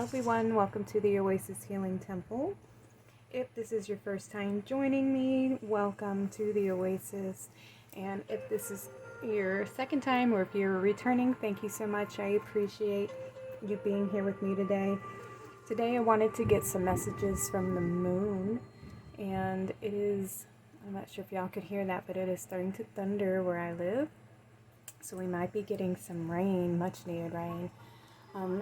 Lovely one, welcome to the Oasis Healing Temple. If this is your first time joining me, welcome to the Oasis. And if this is your second time or if you're returning, thank you so much. I appreciate you being here with me today. Today I wanted to get some messages from the moon. And it is, I'm not sure if y'all could hear that, but it is starting to thunder where I live. So we might be getting some rain, much needed rain.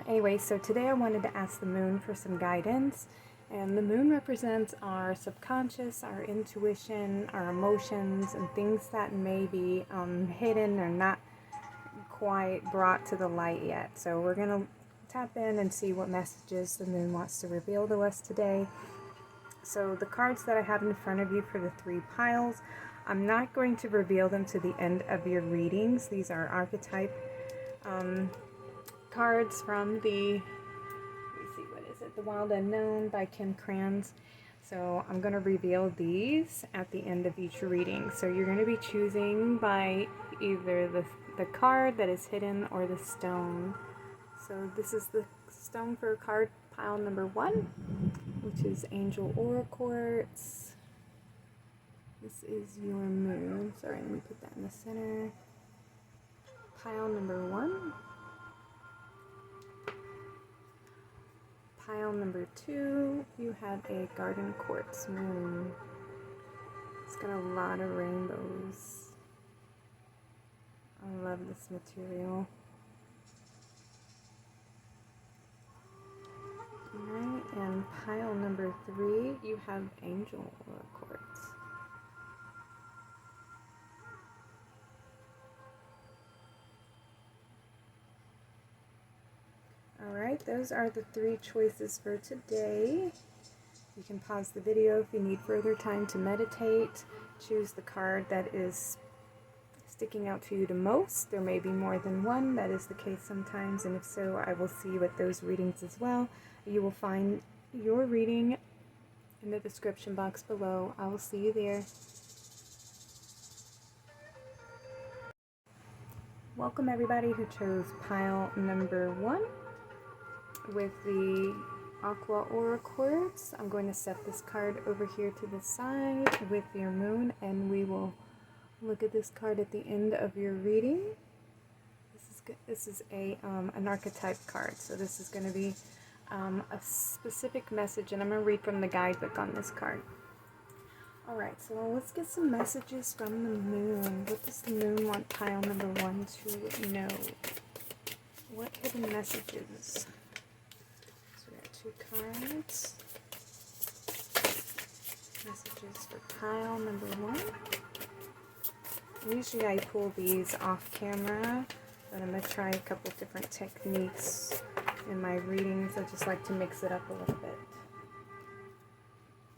Anyway, so today I wanted to ask the moon for some guidance, and the moon represents our subconscious, our intuition, our emotions, and things that may be hidden or not quite brought to the light yet. So we're going to tap in and see what messages the moon wants to reveal to us today. So the cards that I have in front of you for the 3 piles, I'm not going to reveal them to the end of your readings. These are archetype cards from the, let me see, what is it? The Wild Unknown by Ken Kranz. So I'm going to reveal these at the end of each reading. So you're going to be choosing by either the card that is hidden or the stone. So this is the stone for card pile number 1, which is Angel Aura Quartz. This is your moon. Sorry, let me put that in the center. Pile number 1. Pile number 2, you have a garden quartz moon. It's got a lot of rainbows. I love this material. Alright, and pile number 3, you have angel quartz. Alright, those are the 3 choices for today. You can pause the video if you need further time to meditate. Choose the card that is sticking out to you the most. There may be more than one. That is the case sometimes, and if so, I will see you at those readings as well. You will find your reading in the description box below. I will see you there. Welcome everybody who chose pile number 1. With the Aqua Aura Quartz, I'm going to set this card over here to the side with your moon, and we will look at this card at the end of your reading. This is an archetype card, so this is going to be a specific message, and I'm going to read from the guidebook on this card. Alright, so let's get some messages from the moon. What does the moon want pile number 1 to know? What hidden messages? 2 cards. Messages for pile number 1. Usually I pull these off camera, but I'm going to try a couple different techniques in my readings. I just like to mix it up a little bit.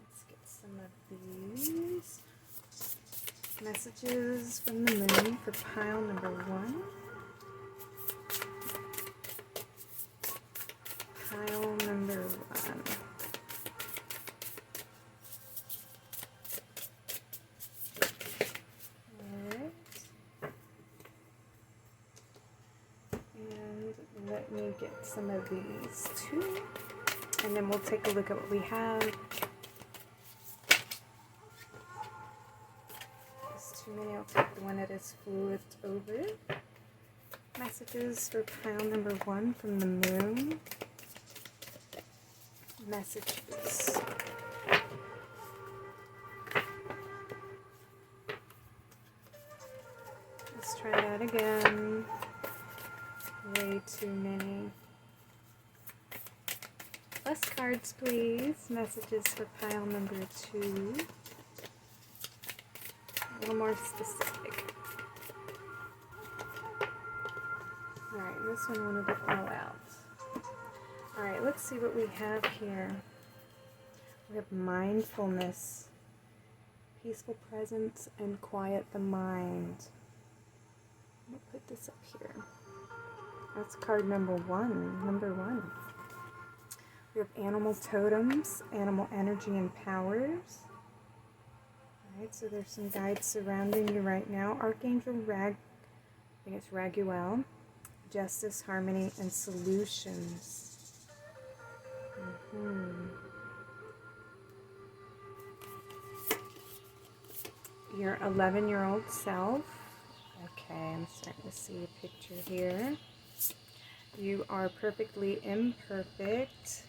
Let's get some of these. Messages from the moon for pile number 1. Pile number 1. Alright. And let me get some of these too. And then we'll take a look at what we have. There's too many. I'll take the one that is flipped over. Messages for pile number 1 from the moon. Messages. Let's try that again. Way too many. Less cards, please. Messages for pile number 2. A little more specific. Alright, this one wanted to fall out. Alright, let's see what we have here. We have mindfulness, peaceful presence, and quiet the mind. I'll put this up here. That's card number 1. Number 1. We have animal totems, animal energy, and powers. Alright, so there's some guides surrounding you right now. Archangel I think it's Raguel. Justice, harmony, and solutions. your 11-year-old self. Okay, I'm starting to see a picture here. You are perfectly imperfect.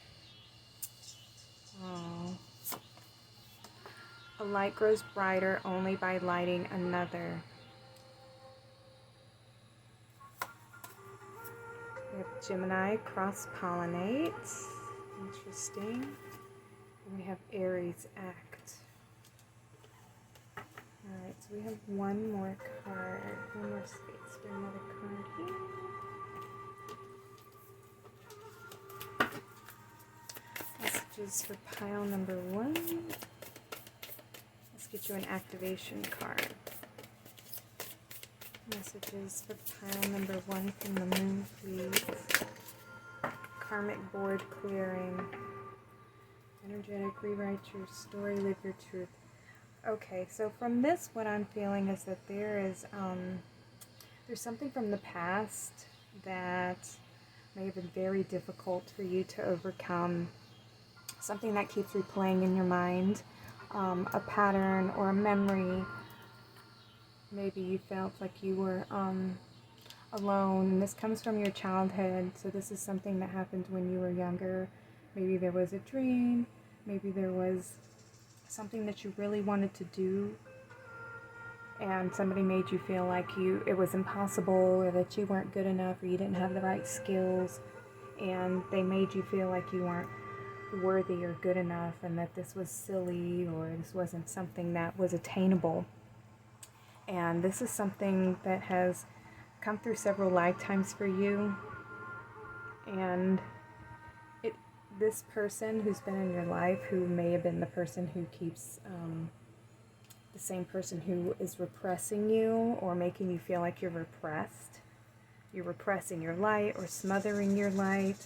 Oh. A light grows brighter only by lighting another. We have Gemini cross-pollinate. Interesting. And we have Aries act. Alright, so we have one more card. One more space for another card here. Messages for pile number 1. Let's get you an activation card. Messages for pile number 1 from the moon, please. Karmic board clearing. Energetic, rewrite your story, live your truth. Okay, so from this, what I'm feeling is that there's something from the past that may have been very difficult for you to overcome. Something that keeps replaying in your mind, a pattern or a memory. Maybe you felt like you were alone. This comes from your childhood, so this is something that happened when you were younger. Maybe there was a dream, maybe there was something that you really wanted to do, and somebody made you feel like it was impossible, or that you weren't good enough, or you didn't have the right skills, and they made you feel like you weren't worthy or good enough, and that this was silly, or this wasn't something that was attainable. And this is something that has come through several lifetimes for you, and this person who's been in your life, who may have been the person who keeps the same person who is repressing you or making you feel like you're repressed. You're repressing your light or smothering your light,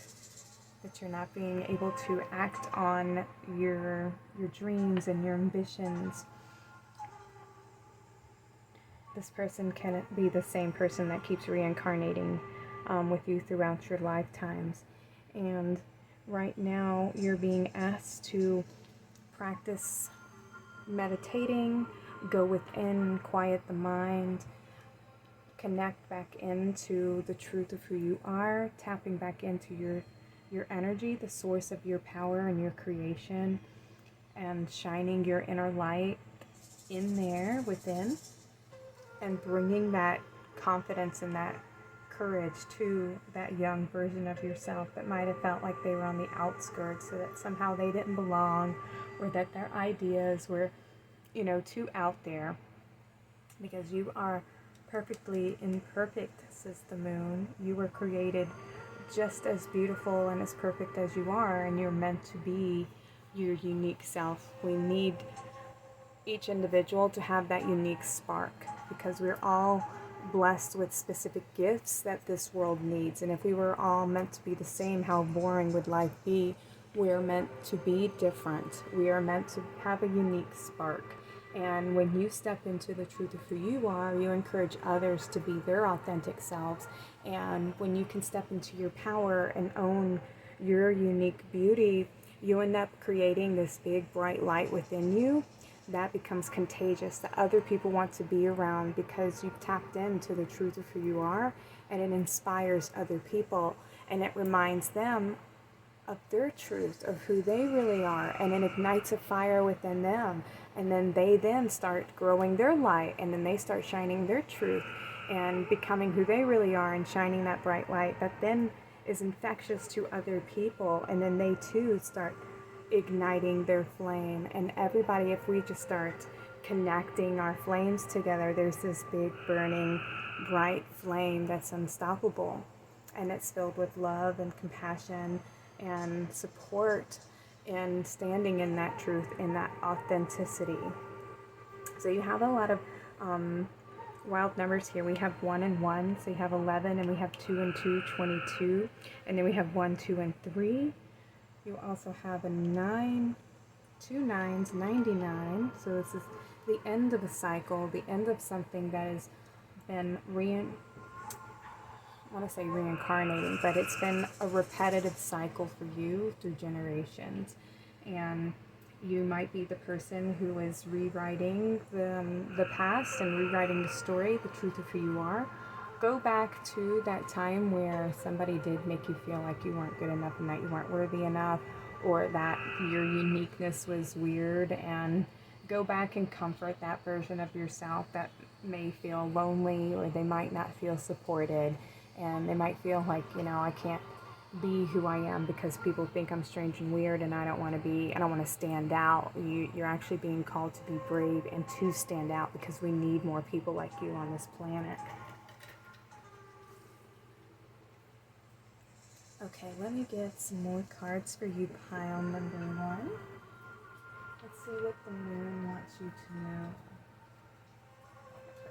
that you're not being able to act on your dreams and your ambitions. This person can be the same person that keeps reincarnating with you throughout your lifetimes. And right now, you're being asked to practice meditating, go within, quiet the mind, connect back into the truth of who you are, tapping back into your energy, the source of your power and your creation, and shining your inner light in there within, and bringing that confidence and that courage to that young version of yourself that might have felt like they were on the outskirts, so that somehow they didn't belong, or that their ideas were, too out there. Because you are perfectly imperfect, says the moon. You were created just as beautiful and as perfect as you are, and you're meant to be your unique self. We need each individual to have that unique spark, because we're all blessed with specific gifts that this world needs. And if we were all meant to be the same, how boring would life be? We are meant to be different. We are meant to have a unique spark. And when you step into the truth of who you are, you encourage others to be their authentic selves. And when you can step into your power and own your unique beauty, you end up creating this big bright light within you that becomes contagious, that other people want to be around, because you've tapped into the truth of who you are, and it inspires other people, and it reminds them of their truth, of who they really are, and it ignites a fire within them, and then they start growing their light, and then they start shining their truth and becoming who they really are, and shining that bright light that then is infectious to other people, and then they too start igniting their flame. And everybody, if we just start connecting our flames together, there's this big burning bright flame that's unstoppable, and it's filled with love and compassion and support, and standing in that truth, in that authenticity. So you have a lot of wild numbers here. We have 1 and 1, so you have 11, and we have 2 and 2, 22, and then we have 1, 2, and 3. You also have a 9, 2 9s, 99. So this is the end of a cycle, the end of something that has been reincarnating, but it's been a repetitive cycle for you through generations. And You might be the person who is rewriting the past and rewriting the story, the truth of who you are. Go back to that time where somebody did make you feel like you weren't good enough and that you weren't worthy enough, or that your uniqueness was weird, and go back and comfort that version of yourself that may feel lonely, or they might not feel supported, and they might feel like, I can't be who I am because people think I'm strange and weird, and I don't want to stand out. You're actually being called to be brave and to stand out, because we need more people like you on this planet. Okay, let me get some more cards for you, pile number 1. Let's see what the moon wants you to know.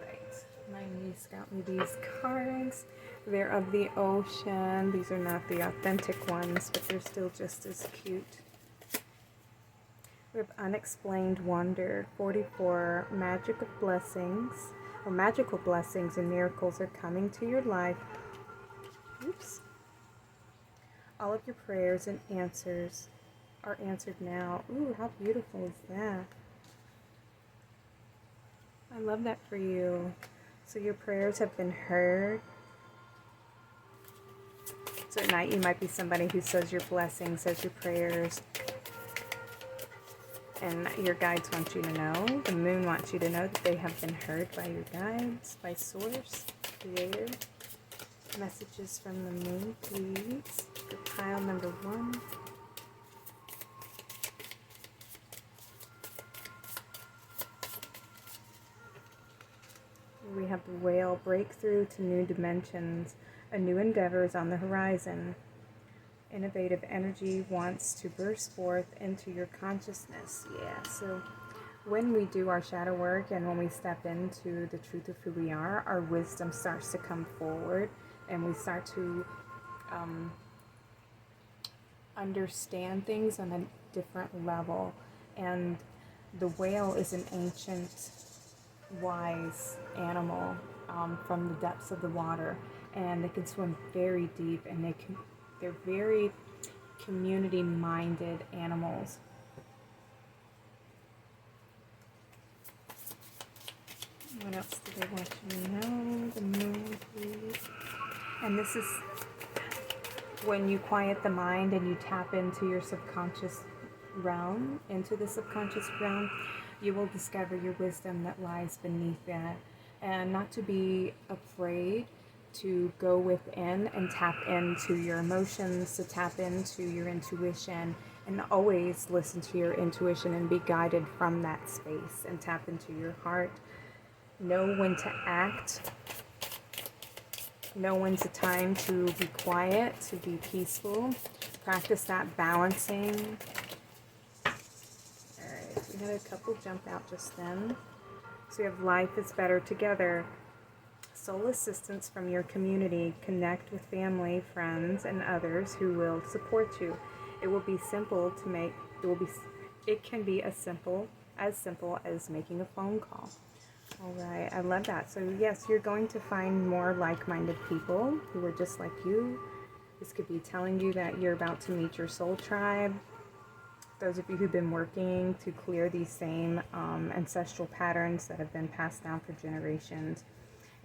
Right, my niece got me these cards. They're of the ocean. These are not the authentic ones, but they're still just as cute. We have Unexplained Wonder, 44, magical blessings and miracles are coming to your life. Oops. All of your prayers and answers are answered now. Ooh, how beautiful is that? I love that for you. So your prayers have been heard. So at night you might be somebody who says your blessings, says your prayers. And your guides want you to know, the moon wants you to know that they have been heard by your guides, by Source, Creator. Messages from the moon, please, for pile number 1. We have the Whale, breakthrough to new dimensions. A new endeavor is on the horizon. Innovative energy wants to burst forth into your consciousness. Yeah, so when we do our shadow work and when we step into the truth of who we are, our wisdom starts to come forward, and we start to understand things on a different level. And the whale is an ancient, wise animal from the depths of the water, and they can swim very deep, and they're very community-minded animals. What else do they want you to know? The moon, please. And this is when you quiet the mind and you tap into your subconscious realm, into the subconscious realm, you will discover your wisdom that lies beneath that. And not to be afraid to go within and tap into your emotions, to tap into your intuition, and always listen to your intuition and be guided from that space, and tap into your heart. Know when to act. Know when's the time to be quiet, to be peaceful. Practice that balancing. Alright, we had a couple jump out just then. So you have life is better together. Soul assistance from your community. Connect with family, friends, and others who will support you. It will be simple to make. It can be as simple as making a phone call. All right, I love that. So yes, you're going to find more like-minded people who are just like you. This could be telling you that you're about to meet your soul tribe. Those of you who've been working to clear these same ancestral patterns that have been passed down for generations.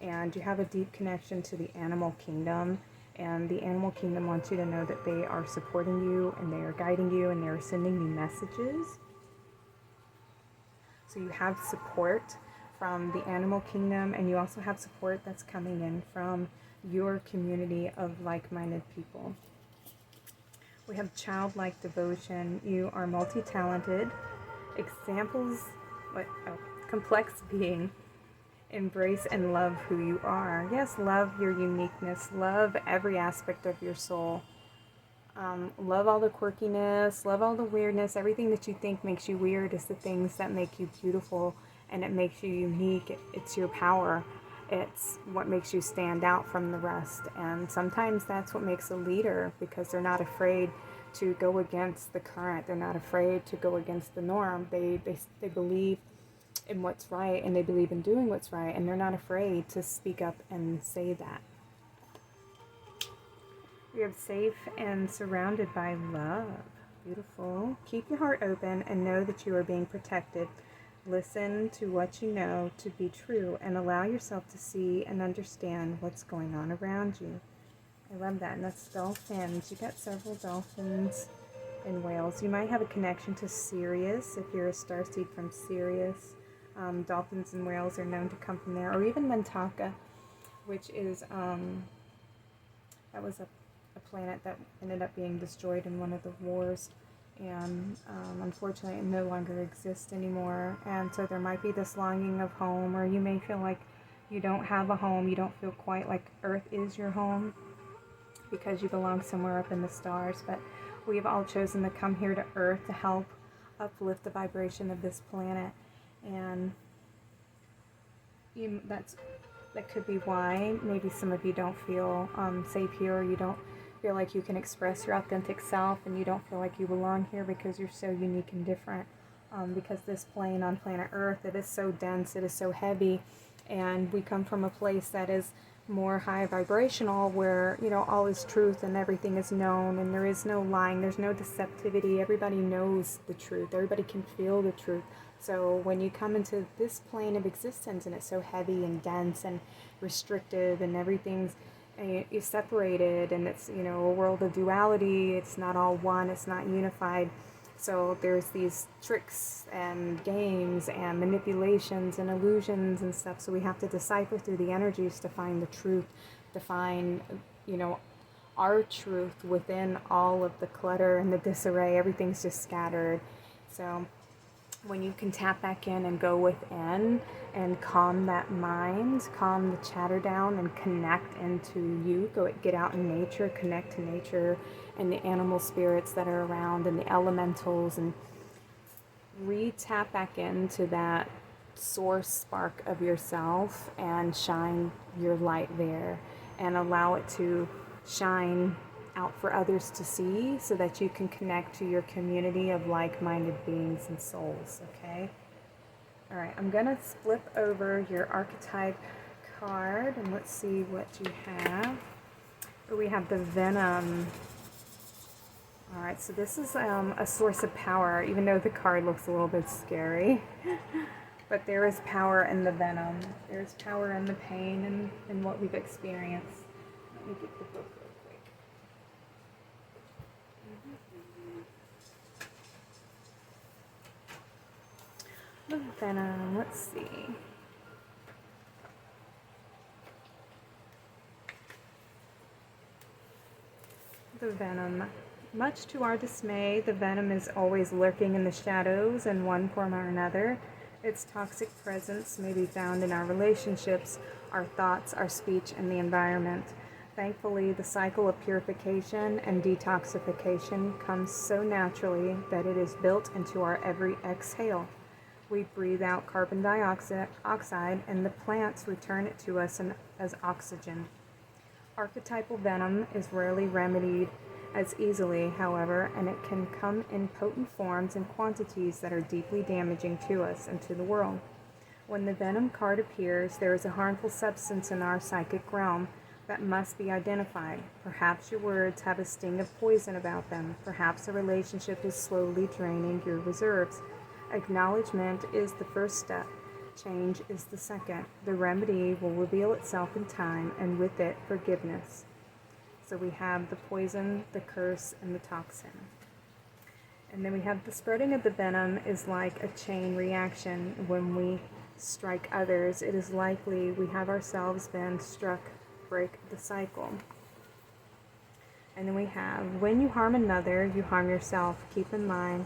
And you have a deep connection to the animal kingdom. And the animal kingdom wants you to know that they are supporting you, and they are guiding you, and they are sending you messages. So you have support from the animal kingdom, and you also have support that's coming in from your community of like-minded people. We have childlike devotion. You are multi-talented, complex being. Embrace and love who you are. Yes, love your uniqueness. Love every aspect of your soul. Love all the quirkiness. Love all the weirdness. Everything that you think makes you weird is the things that make you beautiful, and it makes you unique. It's your power. It's what makes you stand out from the rest. And sometimes that's what makes a leader, because they're not afraid to go against the current. They're not afraid to go against the norm. They believe in what's right, and they believe in doing what's right, and they're not afraid to speak up and say that. We have safe and surrounded by love. Beautiful. Keep your heart open and know that you are being protected. Listen to what you know to be true and allow yourself to see and understand what's going on around you. I love that. And that's dolphins. You got several dolphins and whales. You might have a connection to Sirius if you're a starseed from Sirius. Dolphins and whales are known to come from there. Or even Mintaka, which is, that was a planet that ended up being destroyed in one of the wars. And unfortunately it no longer exists anymore, and so there might be this longing of home, or you may feel like you don't have a home, you don't feel quite like Earth is your home because you belong somewhere up in the stars. But we have all chosen to come here to Earth to help uplift the vibration of this planet, and that could be why maybe some of you don't feel safe here, or you don't feel like you can express your authentic self, and you don't feel like you belong here because you're so unique and different. Because this plane on planet Earth, it is so dense, it is so heavy, and we come from a place that is more high vibrational, where, you know, all is truth and everything is known, and there is no lying, there's no deceptivity. Everybody knows the truth, everybody can feel the truth. So when you come into this plane of existence, and it's so heavy and dense and restrictive, and everything's is separated, and it's, you know, a world of duality, it's not all one, it's not unified. So there's these tricks and games and manipulations and illusions and stuff. So we have to decipher through the energies to find the truth, to find, you know, our truth within all of the clutter and the disarray. Everything's just scattered. So when you can tap back in and go within and calm that mind, calm the chatter down, and connect into you, get out in nature, connect to nature and the animal spirits that are around and the elementals, and re-tap back into that source spark of yourself and shine your light there, and allow it to shine out for others to see, so that you can connect to your community of like-minded beings and souls. Okay? All right, I'm going to flip over your archetype card, and let's see what you have. We have the Venom. All right, so this is a source of power, even though the card looks a little bit scary. But there is power in the Venom. There's power in the pain and in what we've experienced. Let me get the book real quick. The Venom, let's see. The Venom. Much to our dismay, the Venom is always lurking in the shadows in one form or another. Its toxic presence may be found in our relationships, our thoughts, our speech, and the environment. Thankfully, the cycle of purification and detoxification comes so naturally that it is built into our every exhale. We breathe out carbon dioxide, and the plants return it to us as oxygen. Archetypal venom is rarely remedied as easily, however, and it can come in potent forms and quantities that are deeply damaging to us and to the world. When the venom card appears, there is a harmful substance in our psychic realm that must be identified. Perhaps your words have a sting of poison about them. Perhaps a relationship is slowly draining your reserves. Acknowledgement is the first step. Change is the second. The remedy will reveal itself in time, and with it, forgiveness. So we have the poison, the curse, and the toxin. And then we have the spreading of the venom is like a chain reaction. When we strike others, it is likely we have ourselves been struck. Break the cycle. And then we have, when you harm another, you harm yourself. Keep in mind,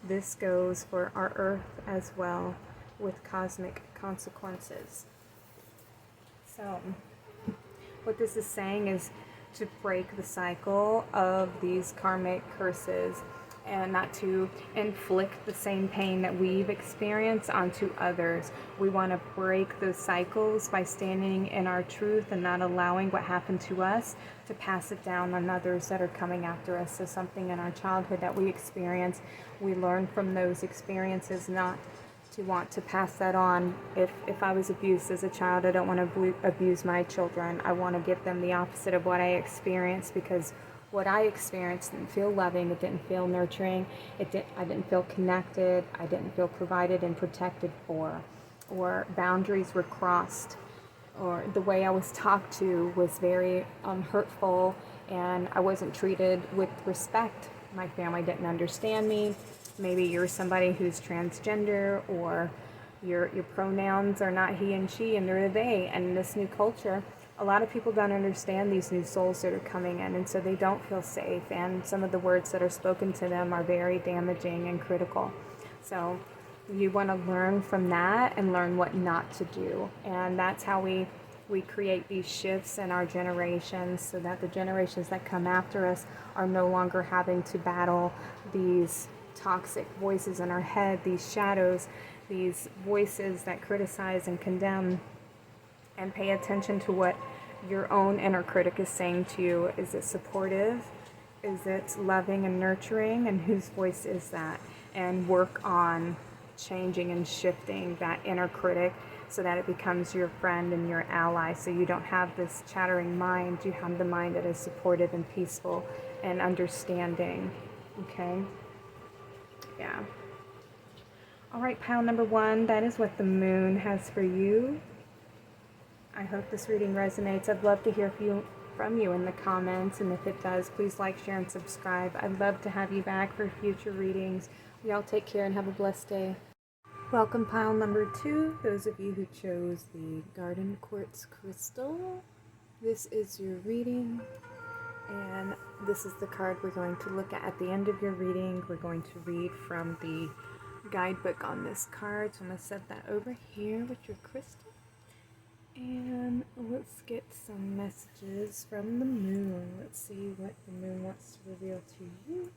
this goes for our earth as well, with cosmic consequences. So, what this is saying is to break the cycle of these karmic curses, and not to inflict the same pain that we've experienced onto others. We want to break those cycles by standing in our truth and not allowing what happened to us to pass it down on others that are coming after us. So something in our childhood that we experience, we learn from those experiences not to want to pass that on. If I was abused as a child, I don't want to abuse my children. I want to give them the opposite of what I experienced, because what I experienced didn't feel loving, it didn't feel nurturing, I didn't feel connected, I didn't feel provided and protected for, or boundaries were crossed, or the way I was talked to was very hurtful, and I wasn't treated with respect. My family didn't understand me. Maybe you're somebody who's transgender, or your pronouns are not he and she and they're they, and in this new culture, a lot of people don't understand these new souls that are coming in, and so they don't feel safe, and some of the words that are spoken to them are very damaging and critical. So you want to learn from that and learn what not to do, and that's how we create these shifts in our generations, so that the generations that come after us are no longer having to battle these toxic voices in our head, these shadows, these voices that criticize and condemn. And pay attention to what your own inner critic is saying to you. Is it supportive? Is it loving and nurturing? And whose voice is that? And work on changing and shifting that inner critic so that it becomes your friend and your ally. So you don't have this chattering mind. You have the mind that is supportive and peaceful and understanding. Okay? Yeah. All right, pile number 1, that is what the moon has for you. I hope this reading resonates. I'd love to hear from you in the comments, and if it does, please like, share, and subscribe. I'd love to have you back for future readings. Y'all take care and have a blessed day. Welcome, pile number 2, those of you who chose the Garden Quartz Crystal. This is your reading, and this is the card we're going to look at the end of your reading. We're going to read from the guidebook on this card, so I'm going to set that over here with your crystal. And let's get some messages from the moon. Let's see what the moon wants to reveal to you.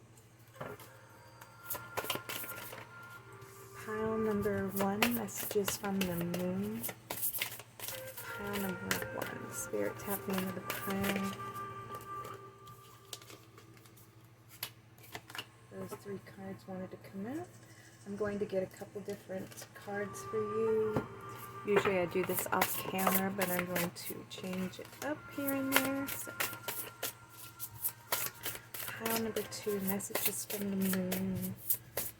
Pile number 1, messages from the moon. Pile number 1, Spirit tap me into the pile. Those 3 cards wanted to come out. I'm going to get a couple different cards for you. Usually I do this off camera, but I'm going to change it up here and there. So, pile number 2, messages from the moon.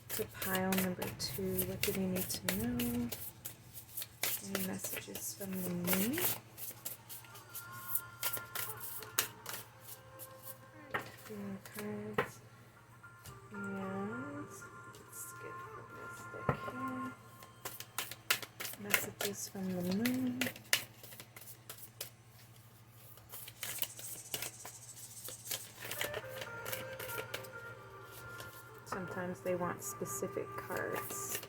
To pile number 2, what do they need to know? Any messages from the moon? Alright, a few more cards. And let's get from this deck here. Messages from the moon. Sometimes they want specific cards.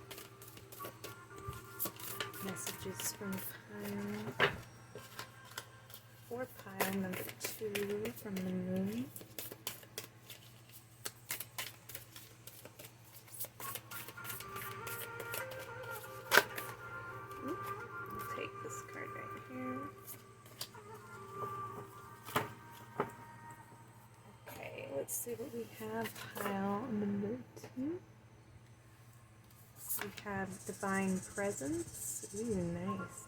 Messages from pile. For pile number 2 from the moon. Let's see what we have. Pile number 2. We have Divine Presence. Ooh, nice.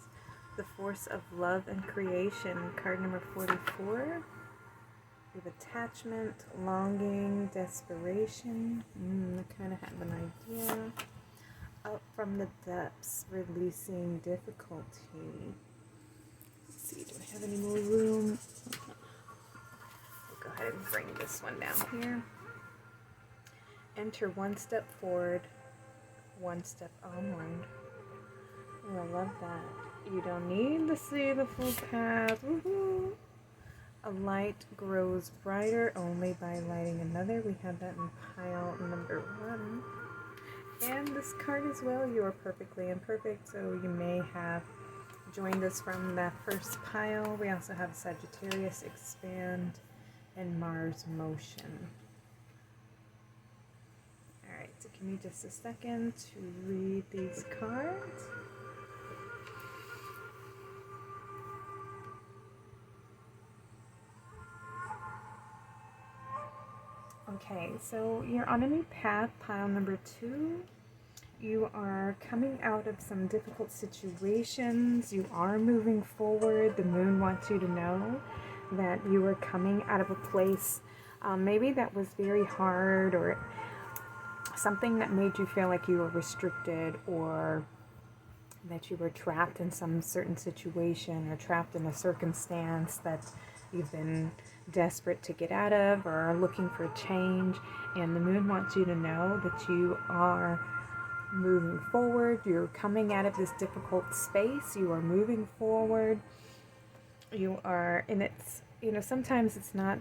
The Force of Love and Creation. Card number 44. We have Attachment, Longing, Desperation. I kind of have an idea. Up from the Depths. Releasing Difficulty. Let's see, do I have any more room? Go ahead and bring this one down here. Enter 1 step forward, 1 step onward. Oh, I love that. You don't need to see the full path. Woohoo! A light grows brighter only by lighting another. We have that in pile number 1. And this card as well, you are perfectly imperfect, so you may have joined us from that first pile. We also have Sagittarius, Expand, and Mars Motion. Alright, so give me just a second to read these cards. Okay, so you're on a new path, pile number 2. You are coming out of some difficult situations. You are moving forward. The moon wants you to know that you are coming out of a place Maybe that was very hard, or something that made you feel like you were restricted, or that you were trapped in some certain situation, or trapped in a circumstance that you've been desperate to get out of, or looking for change. And the moon wants you to know that you are moving forward. You're coming out of this difficult space. You are moving forward. You are, and it's, sometimes it's not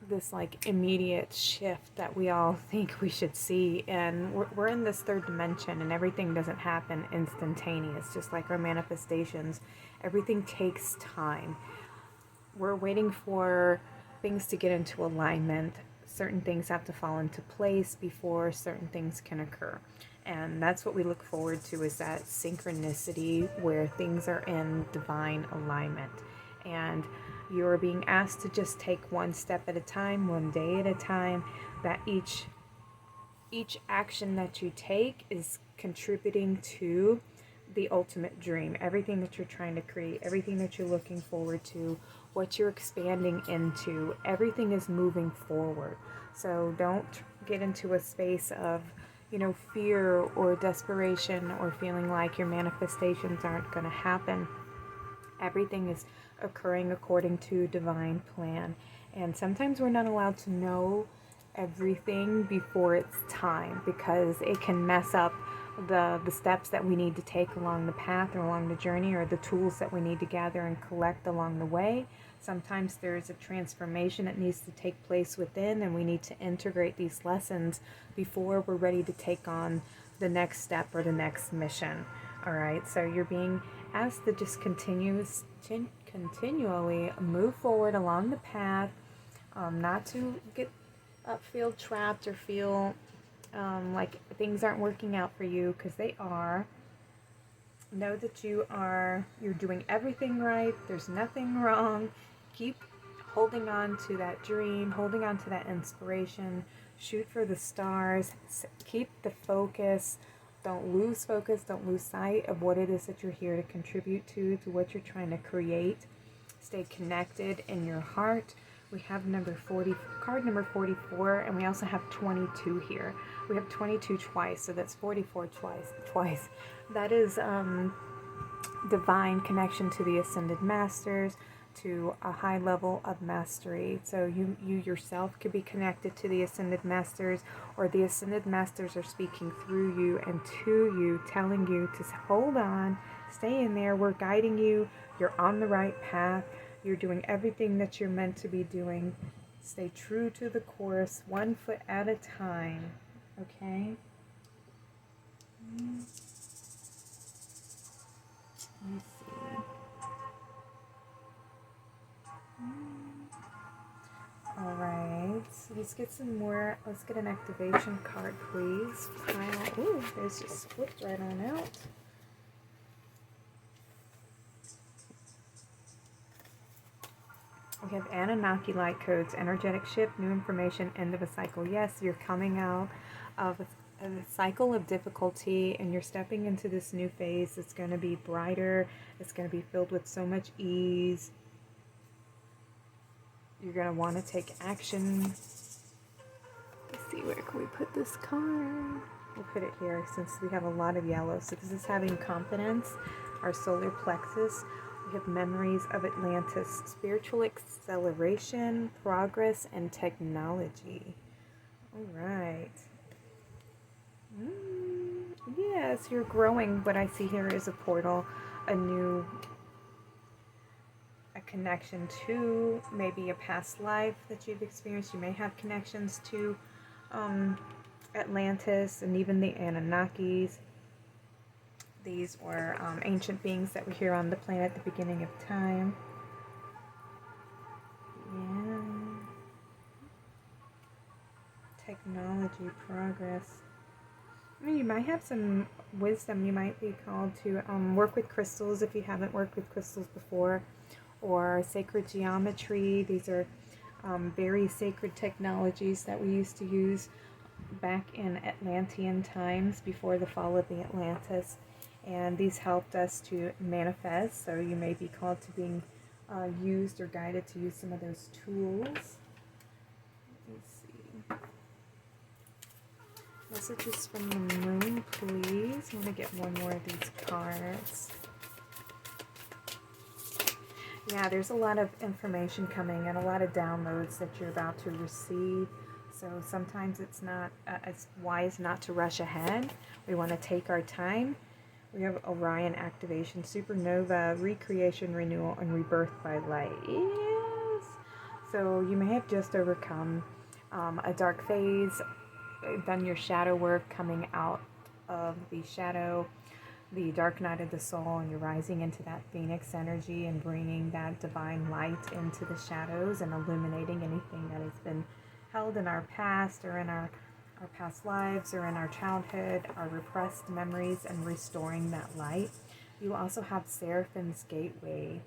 this like immediate shift that we all think we should see, and we're in this third dimension, and everything doesn't happen instantaneous. Just like our manifestations, everything takes time. We're waiting for things to get into alignment. Certain things have to fall into place before certain things can occur, and that's what we look forward to, is that synchronicity where things are in divine alignment. And you're being asked to just take one step at a time, one day at a time, that each action that you take is contributing to the ultimate dream. Everything that you're trying to create, everything that you're looking forward to, what you're expanding into, everything is moving forward. So don't get into a space of, fear or desperation, or feeling like your manifestations aren't going to happen. Everything is occurring according to divine plan. And sometimes we're not allowed to know everything before it's time, because it can mess up the steps that we need to take along the path, or along the journey, or the tools that we need to gather and collect along the way. Sometimes there's a transformation that needs to take place within, and we need to integrate these lessons before we're ready to take on the next step or the next mission. All right, so you're being asked to just continually move forward along the path, not to feel trapped, or feel like things aren't working out for you, because they are. Know that you're doing everything right. There's nothing wrong. Keep holding on to that dream, holding on to that inspiration. Shoot for the stars. Keep the focus. Don't lose focus. Don't lose sight of what it is that you're here to contribute to what you're trying to create. Stay connected in your heart. We have card number 44, and we also have 22 here. We have 22 twice, so that's 44 twice. That is divine connection to the Ascended Masters, to a high level of mastery. So you yourself could be connected to the Ascended Masters, or the Ascended Masters are speaking through you and to you, telling you to hold on, stay in there. We're guiding you. You're on the right path. You're doing everything that you're meant to be doing. Stay true to the course, one foot at a time. Okay? Let me see. Alright, so let's get some more. Let's get an activation card, please. Ooh, there's just flipped right on out. We have Anunnaki light codes, energetic shift, new information, end of a cycle. Yes, you're coming out of a cycle of difficulty, and you're stepping into this new phase. It's going to be brighter. It's going to be filled with so much ease. You're going to want to take action. Let's see, where can we put this card? We'll put it here, since we have a lot of yellow. So this is having confidence, our solar plexus. We have memories of Atlantis, spiritual acceleration, progress, and technology. All right. Yes, you're growing. What I see here is a portal, a connection to maybe a past life that you've experienced. You may have connections to Atlantis and even the Anunnakis. These were ancient beings that were here on the planet at the beginning of time. Yeah. Technology, progress. I mean, you might have some wisdom. You might be called to work with crystals if you haven't worked with crystals before, or sacred geometry. These are very sacred technologies that we used to use back in Atlantean times, before the fall of the Atlantis. And these helped us to manifest, so you may be called to being used or guided to use some of those tools. Messages from the moon, please. I'm going to get one more of these cards. Yeah, there's a lot of information coming and a lot of downloads that you're about to receive. So sometimes it's not it's wise not to rush ahead. We want to take our time. We have Orion activation, supernova, recreation, renewal, and rebirth by light. Yes. So you may have just overcome a dark phase, done your shadow work, coming out of the shadow, the dark night of the soul, and you're rising into that phoenix energy and bringing that divine light into the shadows and illuminating anything that has been held in our past or in our past lives or in our childhood, our repressed memories, and restoring that light. You also have Seraphim's Gateway,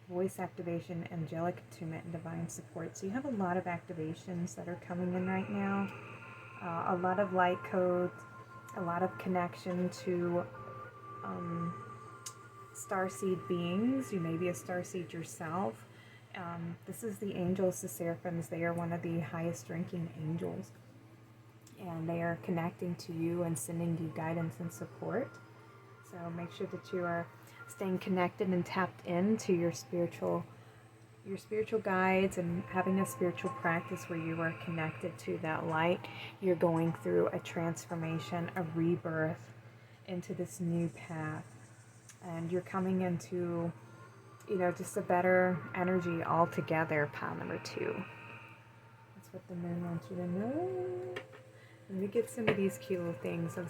voice activation, angelic attunement, and divine support. So you have a lot of activations that are coming in right now. A lot of light codes, a lot of connection to starseed beings. You may be a starseed yourself. This is the angels, the seraphims. They are one of the highest ranking angels. And they are connecting to you and sending you guidance and support. So make sure that you are staying connected and tapped into your spiritual guides and having a spiritual practice where you are connected to that light. You're going through a transformation, a rebirth into this new path. And you're coming into, just a better energy altogether, pile number 2. That's what the moon wants you to know. Let me get some of these cute little things. I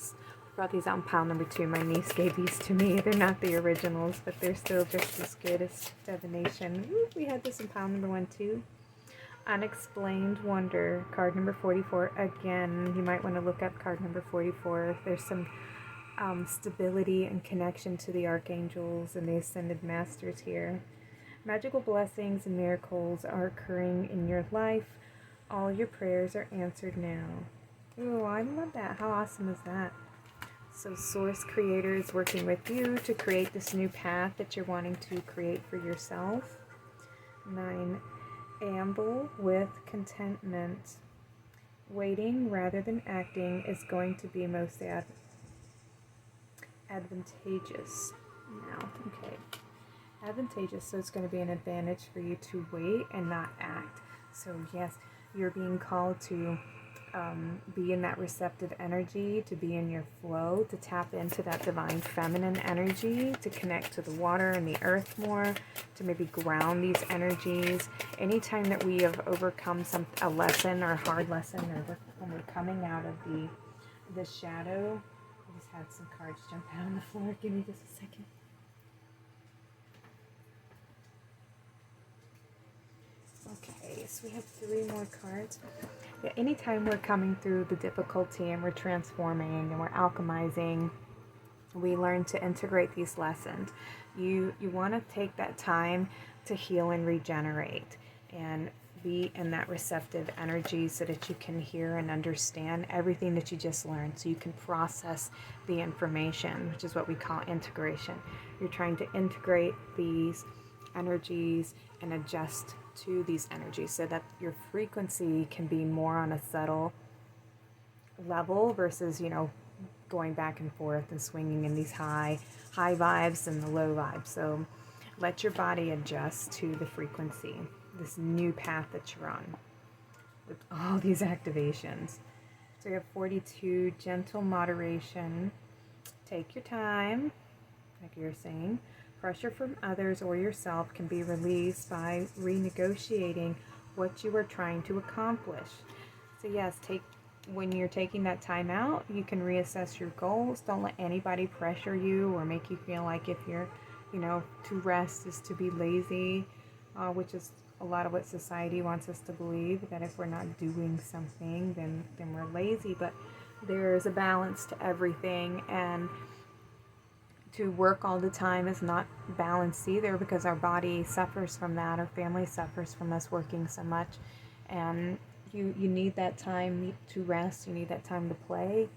brought these out in pile number 2. My niece gave these to me. They're not the originals, but they're still just as good as divination. Ooh, we had this in pile number 1 too. Unexplained Wonder, card number 44. Again, you might want to look up card number 44. There's some stability and connection to the archangels and the ascended masters here. Magical blessings and miracles are occurring in your life. All your prayers are answered now. Oh, I love that. How awesome is that? So Source Creator is working with you to create this new path that you're wanting to create for yourself. 9. Amble with contentment. Waiting rather than acting is going to be most advantageous now. Okay. Advantageous, so it's going to be an advantage for you to wait and not act. So yes, you're being called to be in that receptive energy, to be in your flow, to tap into that divine feminine energy, to connect to the water and the earth more, to maybe ground these energies. Anytime that we have overcome a lesson or a hard lesson, or when we're coming out of the shadow. I just had some cards jump out on the floor. Give me just a second. Okay, so we have 3 more cards. Yeah, anytime we're coming through the difficulty and we're transforming and we're alchemizing, we learn to integrate these lessons. You want to take that time to heal and regenerate and be in that receptive energy so that you can hear and understand everything that you just learned, so you can process the information, which is what we call integration. You're trying to integrate these energies and adjust to these energies so that your frequency can be more on a subtle level versus, going back and forth and swinging in these high vibes and the low vibes. So let your body adjust to the frequency, this new path that you're on with all these activations. So you have 42, gentle moderation. Take your time, like you're saying. Pressure from others or yourself can be released by renegotiating what you are trying to accomplish. So yes, when you're taking that time out, you can reassess your goals. Don't let anybody pressure you or make you feel like if you're, to rest is to be lazy, which is a lot of what society wants us to believe, that if we're not doing something, then we're lazy. But there's a balance to everything, and to work all the time is not balanced either, because our body suffers from that, our family suffers from us working so much, and you need that time to rest, you need that time to play,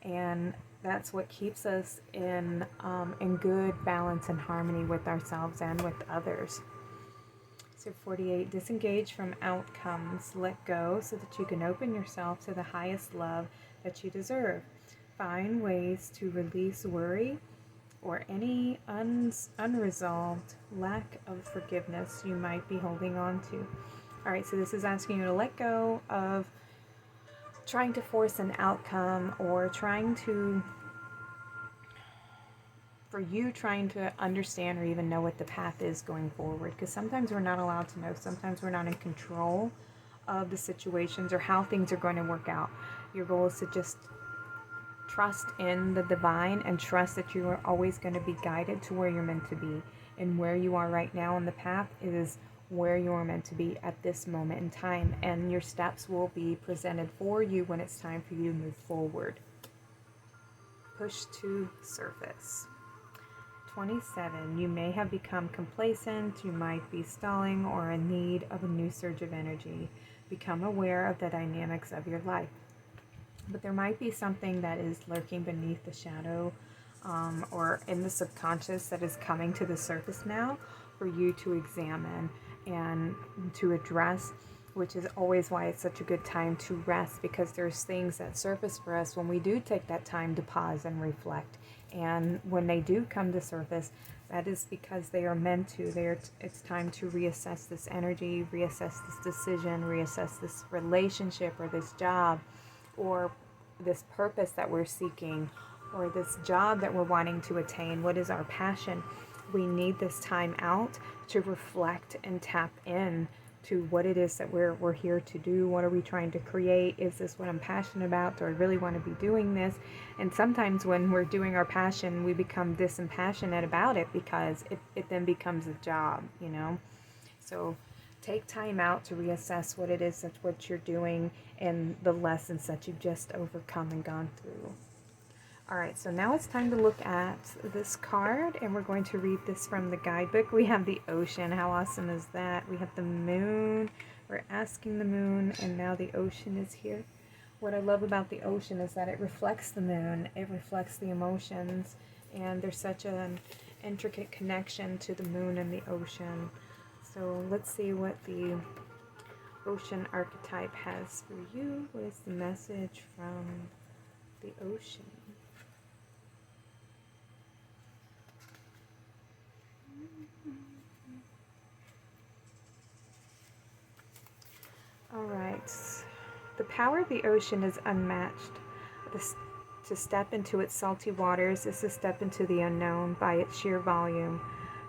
and that's what keeps us in good balance and harmony with ourselves and with others. So 48, disengage from outcomes, let go so that you can open yourself to the highest love that you deserve. Find ways to release worry or any unresolved lack of forgiveness you might be holding on to. All right, so this is asking you to let go of trying to force an outcome or trying to understand or even know what the path is going forward, because sometimes we're not allowed to know. Sometimes we're not in control of the situations or how things are going to work out. Your goal is to just trust in the divine and trust that you are always going to be guided to where you're meant to be. And where you are right now on the path is where you are meant to be at this moment in time. And your steps will be presented for you when it's time for you to move forward. Push to surface. 27. You may have become complacent. You might be stalling or in need of a new surge of energy. Become aware of the dynamics of your life. But there might be something that is lurking beneath the shadow or in the subconscious that is coming to the surface now for you to examine and to address, which is always why it's such a good time to rest, because there's things that surface for us when we do take that time to pause and reflect. And when they do come to surface, that is because they are meant to. It's time to reassess this energy, reassess this decision, reassess this relationship or this job, or this purpose that we're seeking, or this job that we're wanting to attain. What is our passion? We need this time out to reflect and tap in to what it is that we're here to do. What are we trying to create? Is this what I'm passionate about? Do I really want to be doing this? And sometimes when we're doing our passion, we become disimpassionate about it because it then becomes a job, you know? So take time out to reassess what it is that's what you're doing and the lessons that you've just overcome and gone through. All right, so now it's time to look at this card, and we're going to read this from the guidebook. We have the ocean. How awesome is that? We have the moon. We're asking the moon, and now the ocean is here. What I love about the ocean is that it reflects the moon. It reflects the emotions, and there's such an intricate connection to the moon and the ocean. So let's see what the ocean archetype has for you. What is the message from the ocean? All right. The power of the ocean is unmatched. To step into its salty waters is to step into the unknown by its sheer volume.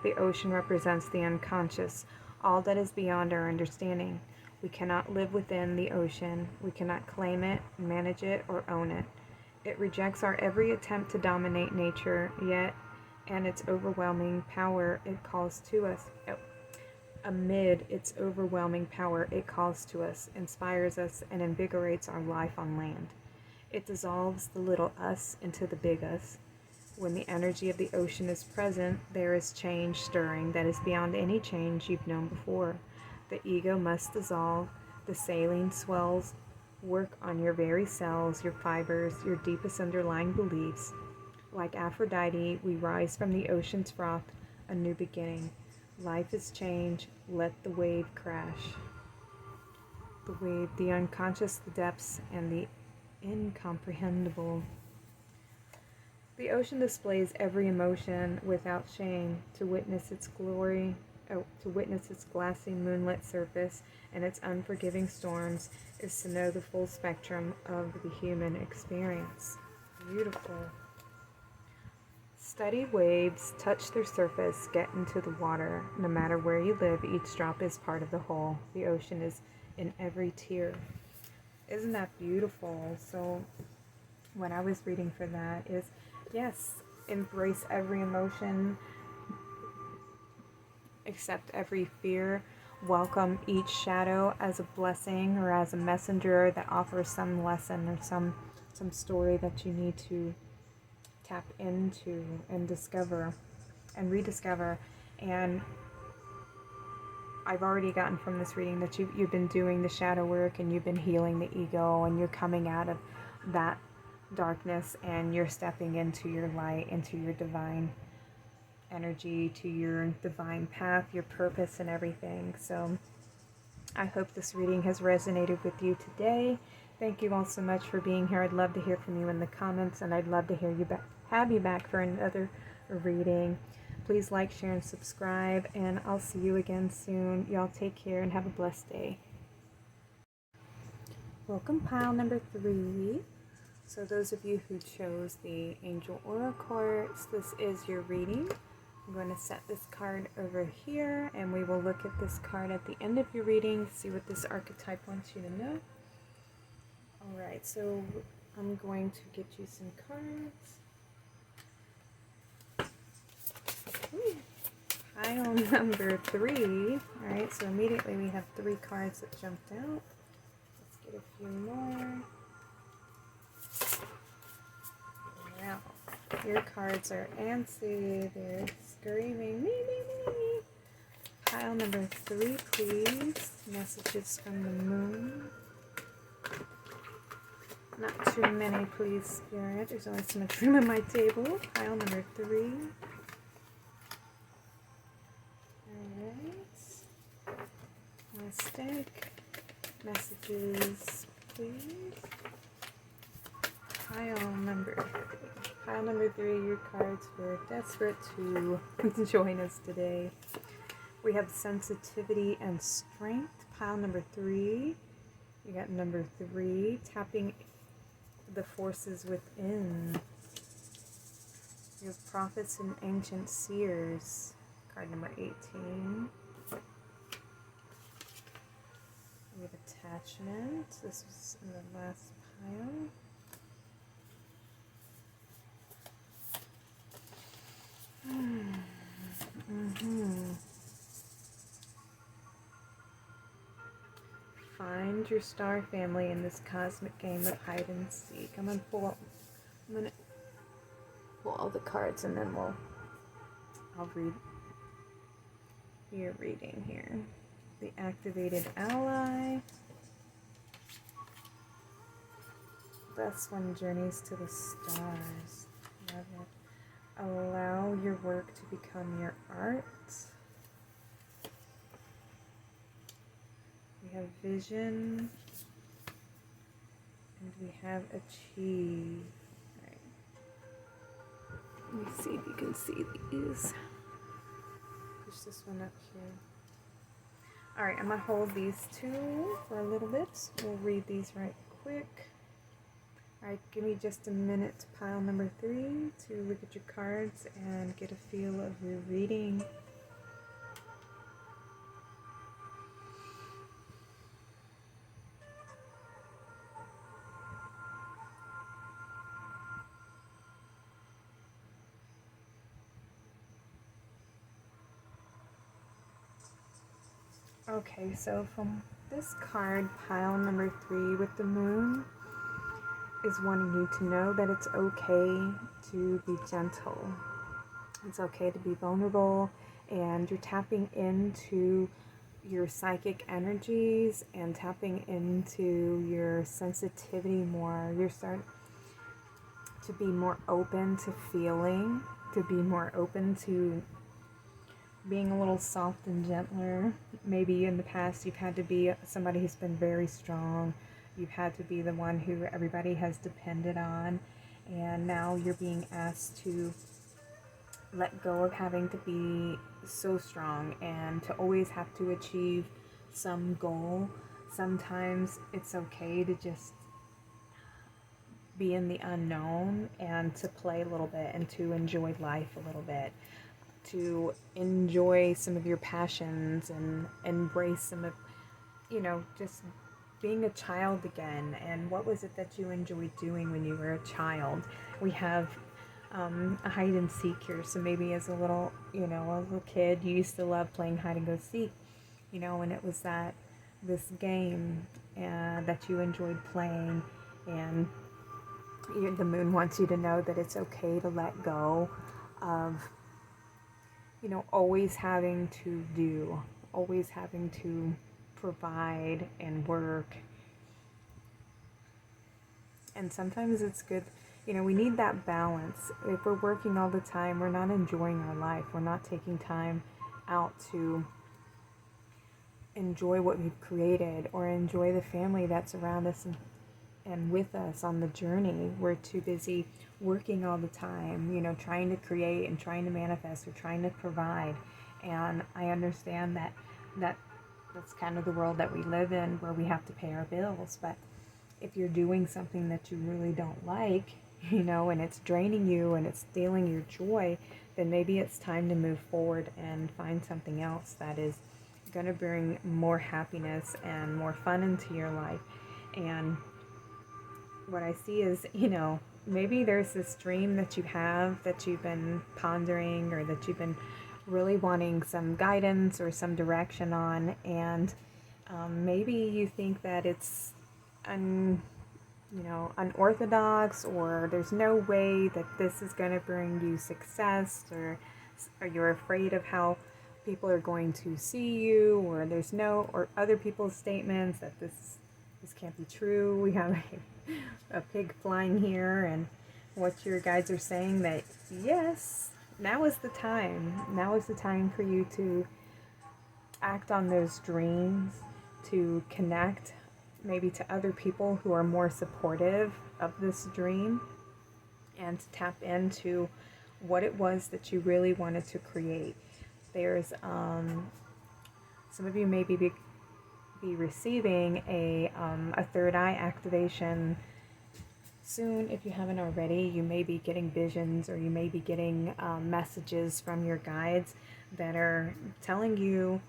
The ocean represents the unconscious, all that is beyond our understanding. We cannot live within the ocean. We cannot claim it, manage it, or own it. It rejects our every attempt to dominate nature, yet, and its overwhelming power, it calls to us. Amid its overwhelming power, it calls to us, inspires us, and invigorates our life on land. It dissolves the little us into the big us. When the energy of the ocean is present, there is change stirring that is beyond any change you've known before. The ego must dissolve, the saline swells, work on your very cells, your fibers, your deepest underlying beliefs. Like Aphrodite, we rise from the ocean's froth, a new beginning. Life is change. Let the wave crash. The wave, the unconscious, the depths, and the incomprehensible. The ocean displays every emotion without shame. To witness its glory, to witness its glassy moonlit surface and its unforgiving storms is to know the full spectrum of the human experience. Beautiful. Study waves, touch their surface, get into the water. No matter where you live, each drop is part of the whole. The ocean is in every tear. Isn't that beautiful? So what I was reading for that is, yes, embrace every emotion, accept every fear, welcome each shadow as a blessing or as a messenger that offers some lesson or some story that you need to tap into and discover and rediscover. And I've already gotten from this reading that you've been doing the shadow work and you've been healing the ego, and you're coming out of that darkness and you're stepping into your light, into your divine energy, to your divine path, your purpose and everything. So I hope this reading has resonated with you today. Thank you all so much for being here. I'd love to hear from you in the comments, and I'd love to hear you back, have you back for another reading. Please like, share, and subscribe, and I'll see you again soon. Y'all take care and have a blessed day. Welcome, pile number 3. So those of you who chose the Angel Aura Quartz, this is your reading. I'm going to set this card over here, and we will look at this card at the end of your reading, see what this archetype wants you to know. Alright, so I'm going to get you some cards. Pile number 3. Alright, so immediately we have 3 cards that jumped out. Let's get a few more. Wow, your cards are antsy. They're screaming, me, me, me. Pile number 3, please. Messages from the moon. Not too many, please, Spirit. There's only so much room on my table. Pile number 3. Alright. Mistake. Messages, please. Pile number 3. Pile number 3, your cards were desperate to join us today. We have sensitivity and strength. Pile number 3. You got number 3, tapping the forces within. You have prophets and ancient seers. Card number 18. We have attachment. This was in the last pile. Find your star family in this cosmic game of hide and seek. I'm gonna pull all the cards, and then I'll read your reading here. The activated ally. Best one, journeys to the stars. Love it. Allow your work to become your art. We have vision, and we have achieve. Right. Let me see if you can see these. Push this one up here. Alright, I'm going to hold these 2 for a little bit. We'll read these right quick. Alright, give me just a minute to pile number 3 to look at your cards and get a feel of your reading. Okay, so from this card, pile number 3 with the moon is wanting you to know that it's okay to be gentle. It's okay to be vulnerable, and you're tapping into your psychic energies and tapping into your sensitivity more. You're starting to be more open to feeling, to be more open to being a little soft and gentler. Maybe in the past you've had to be somebody who's been very strong. You've had to be the one who everybody has depended on, and now you're being asked to let go of having to be so strong and to always have to achieve some goal. Sometimes it's okay to just be in the unknown and to play a little bit and to enjoy life a little bit, to enjoy some of your passions and embrace some of, just being a child again. And what was it that you enjoyed doing when you were a child? We have a hide and seek here, so maybe as a little kid, you used to love playing hide and go seek, and it was this game that you enjoyed playing, and the moon wants you to know that it's okay to let go of always having to do, always having to provide and work. And sometimes it's good, we need that balance. If we're working all the time, we're not enjoying our life. We're not taking time out to enjoy what we've created or enjoy the family that's around us. And and with us on the journey. We're too busy working all the time, trying to create and trying to manifest or trying to provide. And I understand that's kind of the world that we live in, where we have to pay our bills. But if you're doing something that you really don't like, and it's draining you and it's stealing your joy, then maybe it's time to move forward and find something else that is going to bring more happiness and more fun into your life. And what I see is, maybe there's this dream that you have that you've been pondering, or that you've been really wanting some guidance or some direction on, and maybe you think that it's unorthodox, or there's no way that this is going to bring you success, or you're afraid of how people are going to see you, or other people's statements that this can't be true. We have a pig flying here, and what your guides are saying, that yes, now is the time. Now is the time for you to act on those dreams, to connect maybe to other people who are more supportive of this dream, and to tap into what it was that you really wanted to create. There's some of you may be receiving a third eye activation soon. If you haven't already, you may be getting visions, or you may be getting messages from your guides that are telling you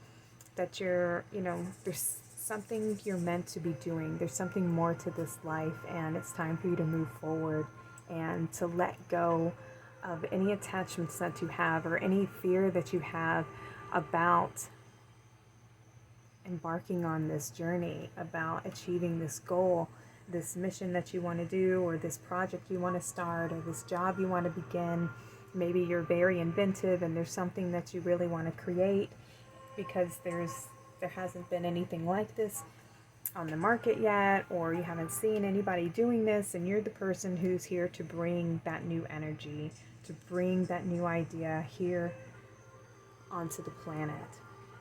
that there's something you're meant to be doing. There's something more to this life, and it's time for you to move forward and to let go of any attachments that you have, or any fear that you have about embarking on this journey, about achieving this goal, this mission that you want to do, or this project you want to start, or this job you want to begin. Maybe you're very inventive and there's something that you really want to create, because there hasn't been anything like this on the market yet, or you haven't seen anybody doing this, and you're the person who's here to bring that new energy, to bring that new idea here onto the planet.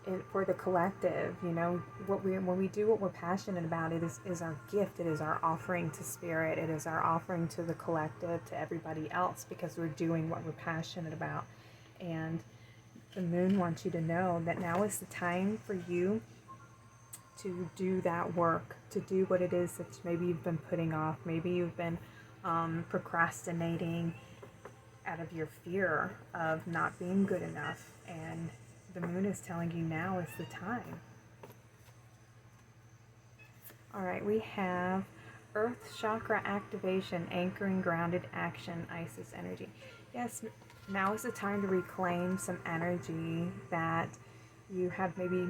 And for the collective, when we do what we're passionate about, it is our gift, it is our offering to spirit, it is our offering to the collective, to everybody else, because we're doing what we're passionate about. And the moon wants you to know that now is the time for you to do that work, to do what it is that maybe you've been putting off, maybe you've been procrastinating out of your fear of not being good enough. And the moon is telling you now is the time. All right, we have Earth Chakra activation, anchoring grounded action, Isis energy. Yes, now is the time to reclaim some energy that you have maybe,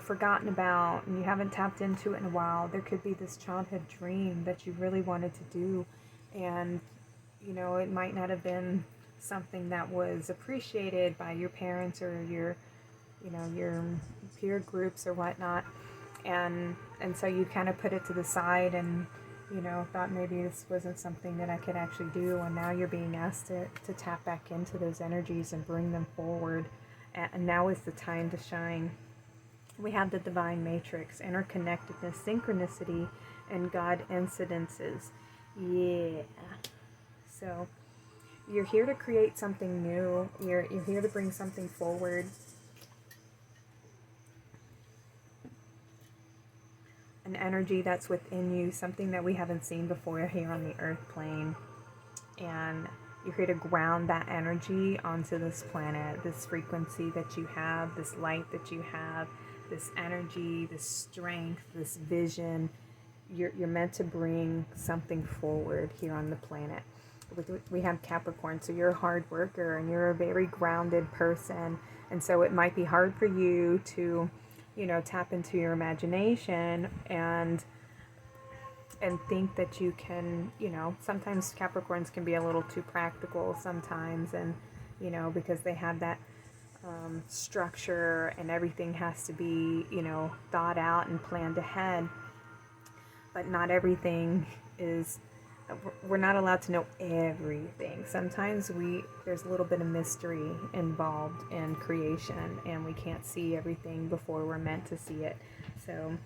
forgotten about, and you haven't tapped into it in a while. There could be this childhood dream that you really wanted to do, and, it might not have been something that was appreciated by your parents or your peer groups or whatnot, and so you kind of put it to the side, and thought maybe this wasn't something that I could actually do, and now you're being asked to tap back into those energies and bring them forward, and now is the time to shine. We have the divine matrix, interconnectedness, synchronicity, and God incidences. Yeah. So you're here to create something new. You're here to bring something forward. An energy that's within you, something that we haven't seen before here on the earth plane. And you're here to ground that energy onto this planet, this frequency that you have, this light that you have, this energy, this strength, this vision. You're meant to bring something forward here on the planet. We have Capricorn, so you're a hard worker and you're a very grounded person, and so it might be hard for you to tap into your imagination and think that you can, sometimes Capricorns can be a little too practical sometimes, and because they have that structure, and everything has to be thought out and planned ahead. But not everything is, we're not allowed to know everything. Sometimes there's a little bit of mystery involved in creation, and we can't see everything before we're meant to see it. So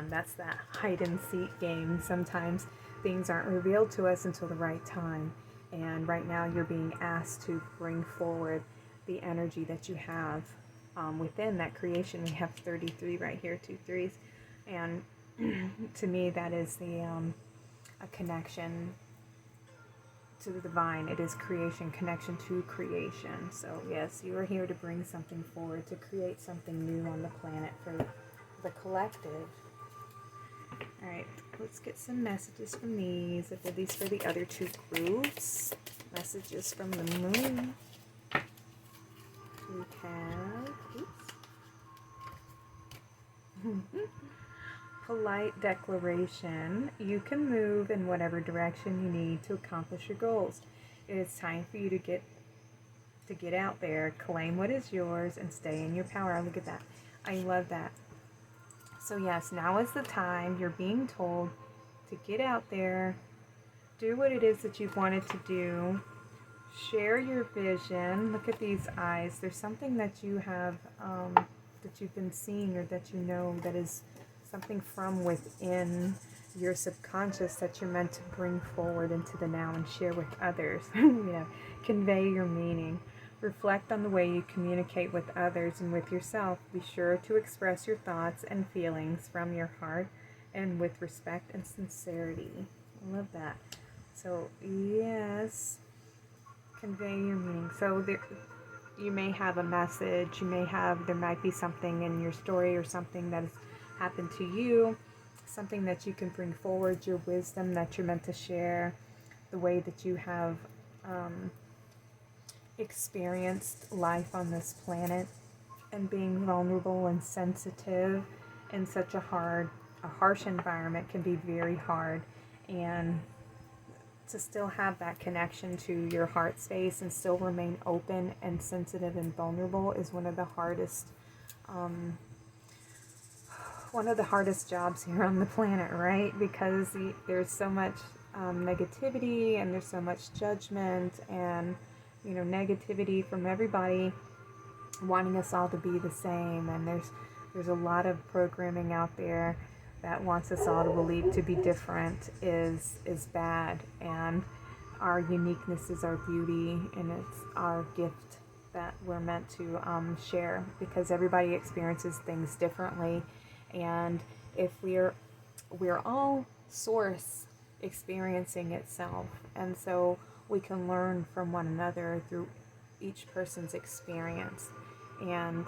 That's that hide and seek game. Sometimes things aren't revealed to us until the right time. And right now you're being asked to bring forward the energy that you have within that creation. We have 33 right here, 2 3s. And to me, that is a connection to the divine. It is creation, connection to creation. So yes, you are here to bring something forward, to create something new on the planet for the collective. Alright, let's get some messages from these. I did these for the other 2 groups. Messages from the moon. We have, polite declaration. You can move in whatever direction you need to accomplish your goals. It is time for you to get out there, claim what is yours, and stay in your power. Look at that. I love that. So yes, now is the time. You're being told to get out there, do what it is that you've wanted to do, share your vision. Look at these eyes. There's something that you have, that you've been seeing, or that you know, that is something from within your subconscious that you're meant to bring forward into the now and share with others. Convey your meaning. Reflect on the way you communicate with others and with yourself. Be sure to express your thoughts and feelings from your heart and with respect and sincerity. I love that. So, yes, convey your meaning. So, you may have a message, there might be something in your story or something that has happened to you, something that you can bring forward, your wisdom that you're meant to share, the way that you have experienced life on this planet, and being vulnerable and sensitive in such a harsh environment can be very hard. And to still have that connection to your heart space and still remain open and sensitive and vulnerable is one of the hardest jobs here on the planet, right? Because there's so much negativity, and there's so much judgment and negativity from everybody wanting us all to be the same. And there's a lot of programming out there that wants us all to believe to be different is bad, and our uniqueness is our beauty, and it's our gift that we're meant to share, because everybody experiences things differently. And if we're all source experiencing itself, and so we can learn from one another through each person's experience, and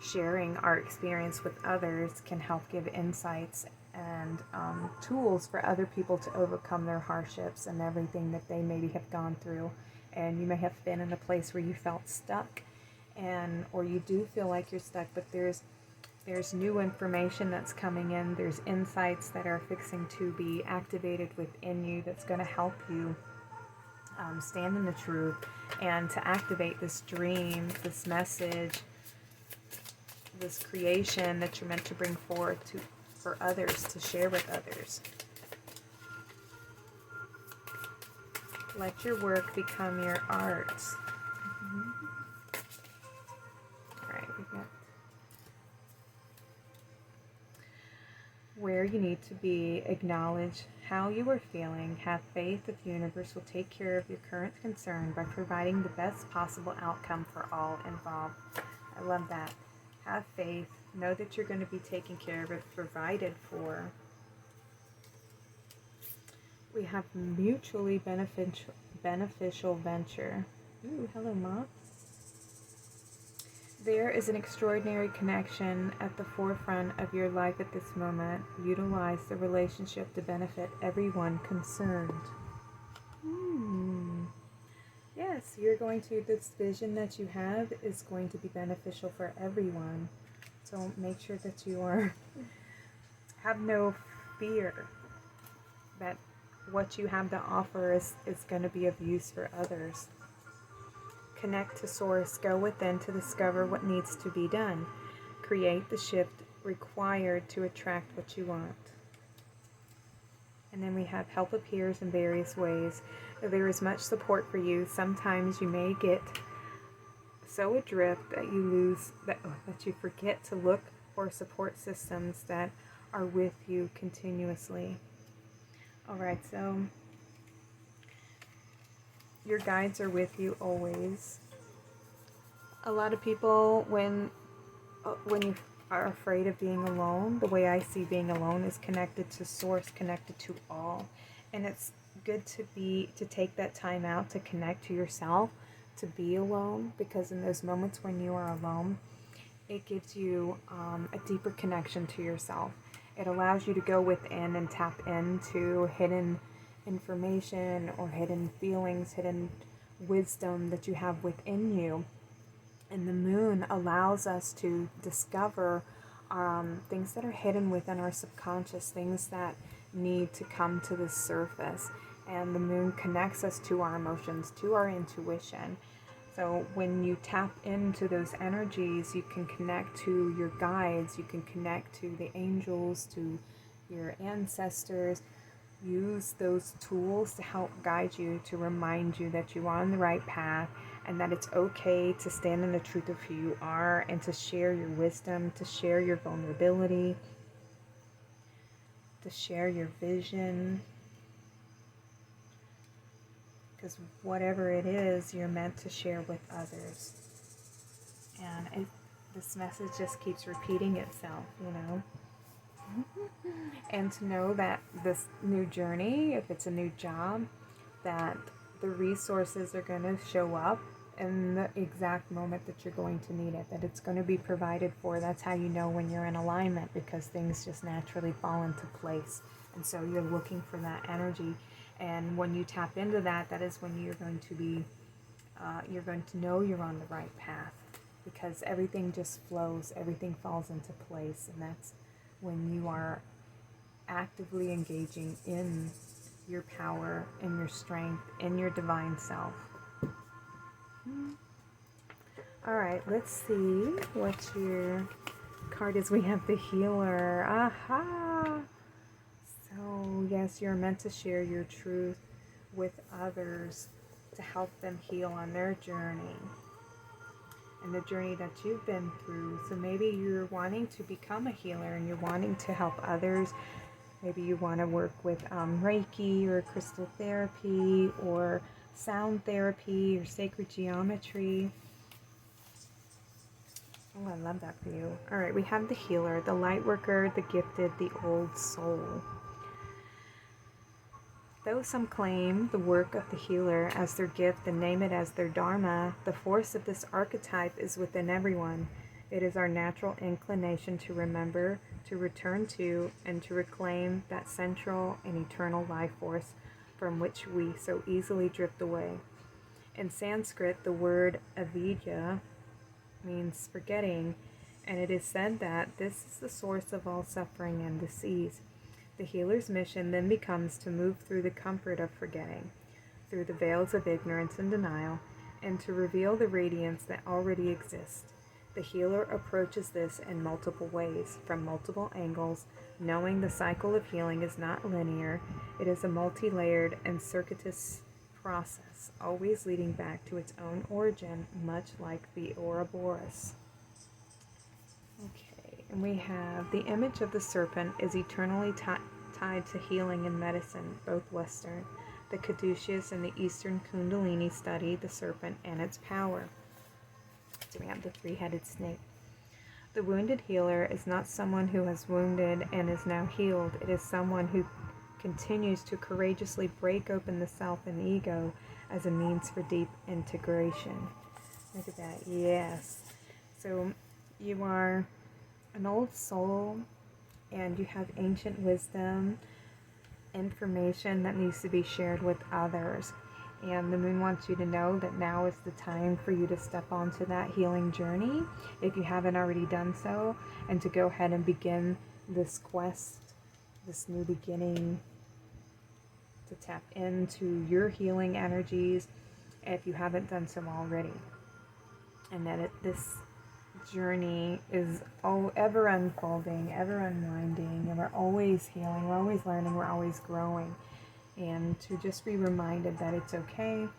sharing our experience with others can help give insights and tools for other people to overcome their hardships and everything that they maybe have gone through. And you may have been in a place where you felt stuck, or you do feel like you're stuck, but there's new information that's coming in. There's insights that are fixing to be activated within you that's going to help you stand in the truth, and to activate this dream, this message, this creation that you're meant to bring forth for others, to share with others. Let your work become your art. All right, we got where you need to be. Acknowledge how you are feeling. Have faith that the universe will take care of your current concern by providing the best possible outcome for all involved. I love that. Have faith. Know that you're going to be taken care of, provided for. We have mutually beneficial venture. Ooh, hello, Mom. There is an extraordinary connection at the forefront of your life at this moment. Utilize the relationship to benefit everyone concerned. Yes, this vision that you have is going to be beneficial for everyone. So make sure that you have no fear that what you have to offer is going to be of use for others. Connect to Source. Go within to discover what needs to be done. Create the shift required to attract what you want. And then we have help appears in various ways. There is much support for you. Sometimes you may get so adrift that you forget to look for support systems that are with you continuously. Alright, so your guides are with you always. A lot of people, when you are afraid of being alone, the way I see being alone is connected to source, connected to all. And it's good to take that time out to connect to yourself, to be alone, because in those moments when you are alone, it gives you a deeper connection to yourself. It allows you to go within and tap into hidden information or hidden feelings, hidden wisdom that you have within you. And the moon allows us to discover things that are hidden within our subconscious, things that need to come to the surface. And the moon connects us to our emotions, to our intuition. So when you tap into those energies, you can connect to your guides, you can connect to the angels, to your ancestors. Use those tools to help guide you, to remind you that you are on the right path, and that it's okay to stand in the truth of who you are, and to share your wisdom, to share your vulnerability, to share your vision. Because whatever it is, you're meant to share with others. And this message just keeps repeating itself, you know. And to know that this new journey, if it's a new job, that the resources are going to show up in the exact moment that you're going to need it, that it's going to be provided for. That's how you know when you're in alignment, because things just naturally fall into place. And so you're looking for that energy. And when you tap into that, that is when you're going to be, you're going to know you're on the right path, because everything just flows, everything falls into place. And that's when you are actively engaging in your power, in your strength, in your divine self. Alright, let's see what your card is. We have the healer. Aha! So, yes, you're meant to share your truth with others to help them heal on their journey and the journey that you've been through. So maybe you're wanting to become a healer and you're wanting to help others. Maybe you want to work with Reiki or crystal therapy or sound therapy or sacred geometry. Oh, I love that for you. All right, we have the healer, the light worker, the gifted, the old soul. Though some claim the work of the healer as their gift and name it as their dharma, the force of this archetype is within everyone. It is our natural inclination to remember, to return to, and to reclaim that central and eternal life force from which we so easily drift away. In Sanskrit, the word avidya means forgetting, and it is said that this is the source of all suffering and disease. The healer's mission then becomes to move through the comfort of forgetting, through the veils of ignorance and denial, and to reveal the radiance that already exists. The healer approaches this in multiple ways, from multiple angles, knowing the cycle of healing is not linear. It is a multi-layered and circuitous process, always leading back to its own origin, much like the Ouroboros. Okay, and we have the image of the serpent is eternally tied to healing and medicine, both Western. The Caduceus and the Eastern Kundalini study the serpent and its power. So we have the three-headed snake. The wounded healer is not someone who has wounded and is now healed. It is someone who continues to courageously break open the self and ego as a means for deep integration. Look at that. Yes. So you are an old soul and you have ancient wisdom, information that needs to be shared with others. And the moon wants you to know that now is the time for you to step onto that healing journey, if you haven't already done so, and to go ahead and begin this quest, this new beginning, to tap into your healing energies if you haven't done so already. And that this journey is ever unfolding, ever unwinding, and we're always healing, we're always learning, we're always growing. And to just be reminded that it's okay,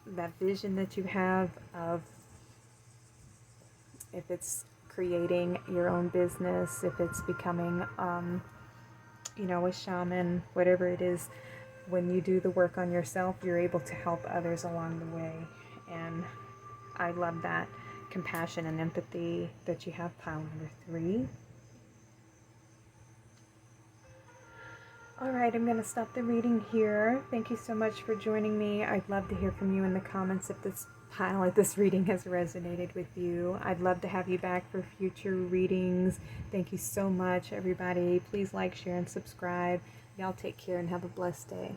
that vision that you have of, if it's creating your own business, if it's becoming, you know, a shaman, whatever it is, when you do the work on yourself, you're able to help others along the way. And I love that compassion and empathy that you have, pile number 3. Alright, I'm going to stop the reading here. Thank you so much for joining me. I'd love to hear from you in the comments if this pile, if this reading has resonated with you. I'd love to have you back for future readings. Thank you so much, everybody. Please like, share, and subscribe. Y'all take care and have a blessed day.